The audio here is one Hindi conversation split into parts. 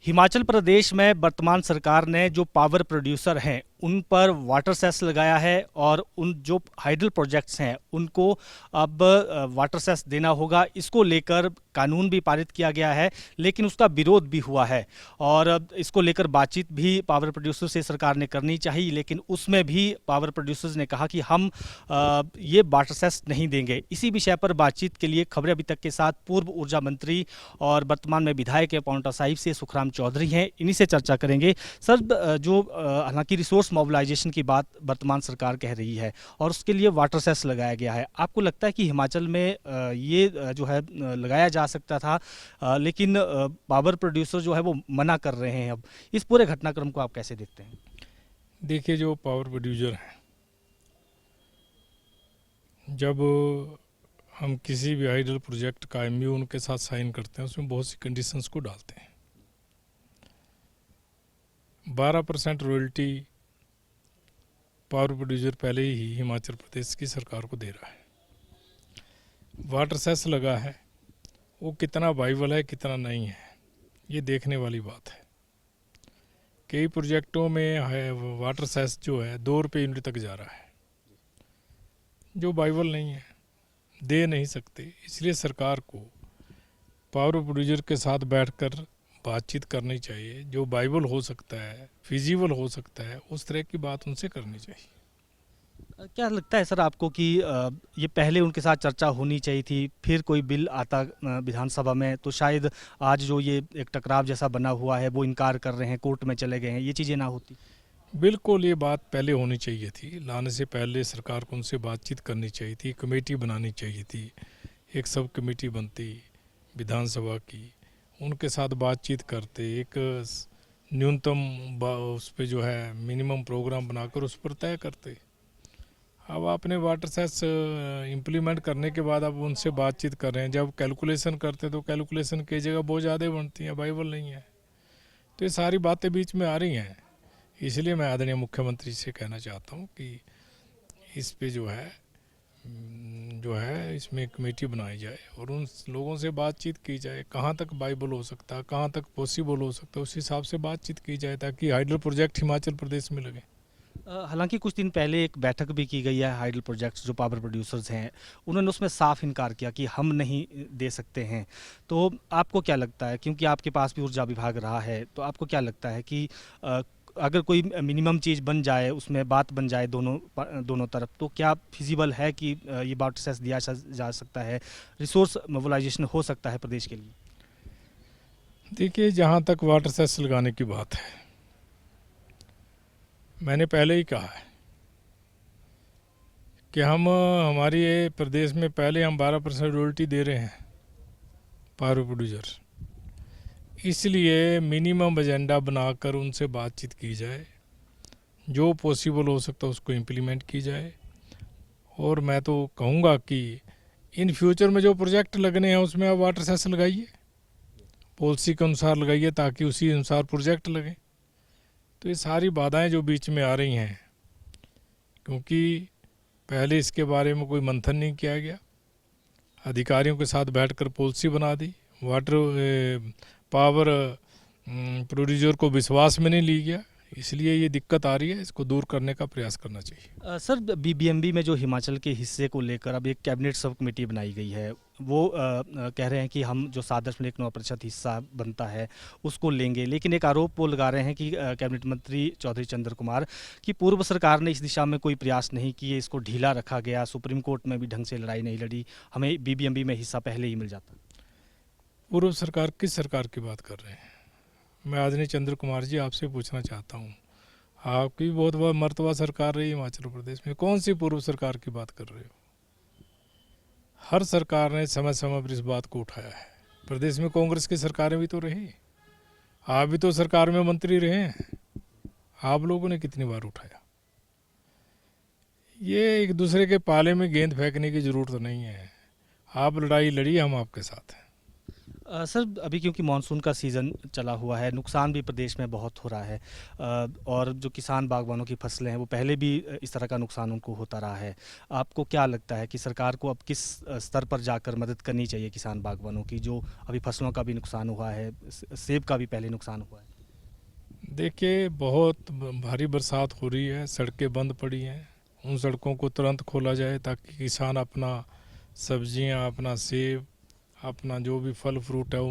हिमाचल प्रदेश में वर्तमान सरकार ने जो पावर प्रोड्यूसर हैं उन पर वाटर सेस लगाया है और उन जो हाइडल प्रोजेक्ट्स हैं उनको अब वाटर सेस देना होगा। इसको लेकर कानून भी पारित किया गया है, लेकिन उसका विरोध भी हुआ है और अब इसको लेकर बातचीत भी पावर प्रोड्यूसर से सरकार ने करनी चाहिए, लेकिन उसमें भी पावर प्रोड्यूसर्स ने कहा कि हम ये वाटर सेस नहीं देंगे। इसी विषय पर बातचीत के लिए खबरें अभी तक के साथ पूर्व ऊर्जा मंत्री और वर्तमान में विधायक है पांवटा साहिब से सुखराम चौधरी हैं, इन्हीं से चर्चा करेंगे। सर, जो हालांकि रिसोर्स मोबिलाइजेशन की बात वर्तमान सरकार कह रही है और उसके लिए वाटर सेस लगाया गया है, आपको लगता है कि हिमाचल में ये जो है लगाया जा सकता था, लेकिन पावर प्रोड्यूसर जो है वो मना कर रहे हैं। अब इस पूरे घटनाक्रम को आप कैसे देखते हैं? देखिए, जो पावर प्रोड्यूसर हैं, जब हम किसी भी हाइडल प्रोजेक्ट का एमयू उनके साथ साइन करते हैं उसमें बहुत सी कंडीशंस को डालते हैं। 12% रॉयल्टी पावर प्रोड्यूसर पहले ही हिमाचल प्रदेश की सरकार को दे रहा है। वाटर सेस लगा है, वो कितना वाइबल है कितना नहीं है ये देखने वाली बात है। कई प्रोजेक्टों में है वाटर सेस जो है 2 रुपये यूनिट तक जा रहा है, जो वाइबल नहीं है, दे नहीं सकते। इसलिए सरकार को पावर प्रोड्यूसर के साथ बैठकर बातचीत करनी चाहिए। जो वाइबल हो सकता है, फिजिबल हो सकता है, उस तरह की बात उनसे करनी चाहिए। क्या लगता है सर आपको कि ये पहले उनके साथ चर्चा होनी चाहिए थी, फिर कोई बिल आता विधानसभा में तो शायद आज जो ये एक टकराव जैसा बना हुआ है वो इनकार कर रहे हैं, कोर्ट में चले गए हैं, ये चीज़ें ना होती? बिल्कुल, ये बात पहले होनी चाहिए थी। लाने से पहले सरकार को उनसे बातचीत करनी चाहिए थी, कमेटी बनानी चाहिए थी, एक सब कमेटी बनती विधानसभा की, उनके साथ बातचीत करते, एक न्यूनतम उस पर जो है मिनिमम प्रोग्राम बनाकर उस पर तय करते। अब आपने वाटर सेस इम्प्लीमेंट करने के बाद आप उनसे बातचीत कर रहे हैं, जब कैलकुलेशन करते तो कैलकुलेशन की जगह बहुत ज़्यादा बनती हैं, वाइबल नहीं है। तो ये सारी बातें बीच में आ रही हैं। इसलिए मैं आदरणीय मुख्यमंत्री से कहना चाहता हूँ कि इस पे जो है इसमें कमेटी बनाई जाए और उन लोगों से बातचीत की जाए, कहाँ तक वाइबल हो सकता है, कहाँ तक पॉसिबल हो सकता है, उस हिसाब से बातचीत की जाए ताकि हाइडल प्रोजेक्ट हिमाचल प्रदेश में लगे। हालांकि कुछ दिन पहले एक बैठक भी की गई है हाइडल प्रोजेक्ट्स जो पावर प्रोड्यूसर्स हैं, उन्होंने उसमें साफ इनकार किया कि हम नहीं दे सकते हैं। तो आपको क्या लगता है, क्योंकि आपके पास भी ऊर्जा विभाग रहा है, तो आपको क्या लगता है कि अगर कोई मिनिमम चीज़ बन जाए, उसमें बात बन जाए दोनों तरफ, तो क्या फिजिबल है कि ये वाटर सेस दिया जा सकता है, रिसोर्स मोबिलाइजेशन हो सकता है प्रदेश के लिए? देखिए, जहाँ तक वाटर सेस लगाने की बात है, मैंने पहले ही कहा है कि हमारी प्रदेश में पहले हम 12% रॉयल्टी दे रहे हैं पावर प्रोड्यूसर। इसलिए मिनिमम एजेंडा बनाकर उनसे बातचीत की जाए, जो पॉसिबल हो सकता है उसको इम्प्लीमेंट की जाए। और मैं तो कहूँगा कि इन फ्यूचर में जो प्रोजेक्ट लगने हैं उसमें आप वाटर सेस लगाइए, पॉलिसी के अनुसार लगाइए ताकि उसी अनुसार प्रोजेक्ट लगे। तो ये सारी बाधाएं जो बीच में आ रही हैं, क्योंकि पहले इसके बारे में कोई मंथन नहीं किया गया, अधिकारियों के साथ बैठकर पॉलिसी बना दी, वाटर पावर प्रोड्यूसर को विश्वास में नहीं ली गया, इसलिए ये दिक्कत आ रही है। इसको दूर करने का प्रयास करना चाहिए। सर, बीबीएमबी में जो हिमाचल के हिस्से को लेकर अब एक कैबिनेट सब कमेटी बनाई गई है, वो कह रहे हैं कि हम जो 7.9% हिस्सा बनता है उसको लेंगे, लेकिन एक आरोप वो लगा रहे हैं कि कैबिनेट मंत्री चौधरी चंद्र कुमार की पूर्व सरकार ने इस दिशा में कोई प्रयास नहीं किए, इसको ढीला रखा गया, सुप्रीम कोर्ट में भी ढंग से लड़ाई नहीं लड़ी, हमें बीबीएमबी में हिस्सा पहले ही मिल जाता। पूर्व सरकार किस सरकार की बात कर रहे हैं? मैं आदरणीय चंद्र कुमार जी आपसे पूछना चाहता हूँ, आपकी बहुत बड़ा मर्तबा सरकार रही हिमाचल प्रदेश में, कौन सी पूर्व सरकार की बात कर रहे हो? हर सरकार ने समय समय पर इस बात को उठाया है। प्रदेश में कांग्रेस की सरकारें भी तो रही, आप भी तो सरकार में मंत्री रहे हैं, आप लोगों ने कितनी बार उठाया? ये एक दूसरे के पाले में गेंद फेंकने की ज़रूरत नहीं है। आप लड़ाई लड़िए, हम आपके साथ हैं। सर अभी क्योंकि मानसून का सीज़न चला हुआ है, नुकसान भी प्रदेश में बहुत हो रहा है, और जो किसान बागवानों की फसलें हैं वो पहले भी इस तरह का नुकसान उनको होता रहा है। आपको क्या लगता है कि सरकार को अब किस स्तर पर जाकर मदद करनी चाहिए किसान बागवानों की, जो अभी फसलों का भी नुकसान हुआ है, सेब का भी पहले नुकसान हुआ है? देखिए, बहुत भारी बरसात हो रही है, सड़कें बंद पड़ी हैं। उन सड़कों को तुरंत खोला जाए ताकि किसान अपना सब्जियां, अपना सेब, अपना जो भी फल फ्रूट है वो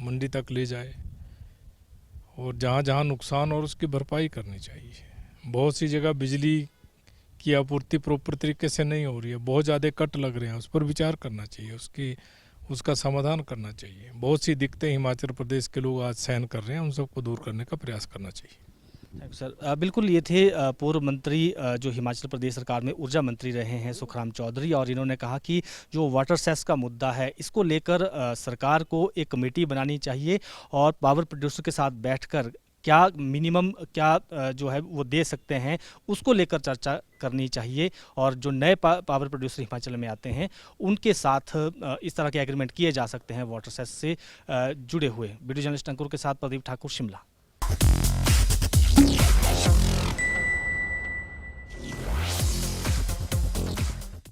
मंडी तक ले जाए। और जहाँ जहाँ नुकसान और उसकी भरपाई करनी चाहिए। बहुत सी जगह बिजली की आपूर्ति प्रॉपर तरीके से नहीं हो रही है, बहुत ज़्यादा कट लग रहे हैं, उस पर विचार करना चाहिए, उसका समाधान करना चाहिए। बहुत सी दिक्कतें हिमाचल प्रदेश के लोग आज सहन कर रहे हैं, उन सबको दूर करने का प्रयास करना चाहिए। Thank you sir. बिल्कुल, ये थे पूर्व मंत्री, जो हिमाचल प्रदेश सरकार में ऊर्जा मंत्री रहे हैं, सुखराम चौधरी, और इन्होंने कहा कि जो वाटर सेस का मुद्दा है इसको लेकर सरकार को एक कमेटी बनानी चाहिए और पावर प्रोड्यूसर के साथ बैठकर क्या मिनिमम क्या जो है वो दे सकते हैं उसको लेकर चर्चा करनी चाहिए, और जो नए पावर प्रोड्यूसर हिमाचल में आते हैं उनके साथ इस तरह के एग्रीमेंट किए जा सकते हैं वाटर सेस से जुड़े हुए। वीडियो जर्नलिस्ट अंकुर के साथ प्रदीप ठाकुर, शिमला।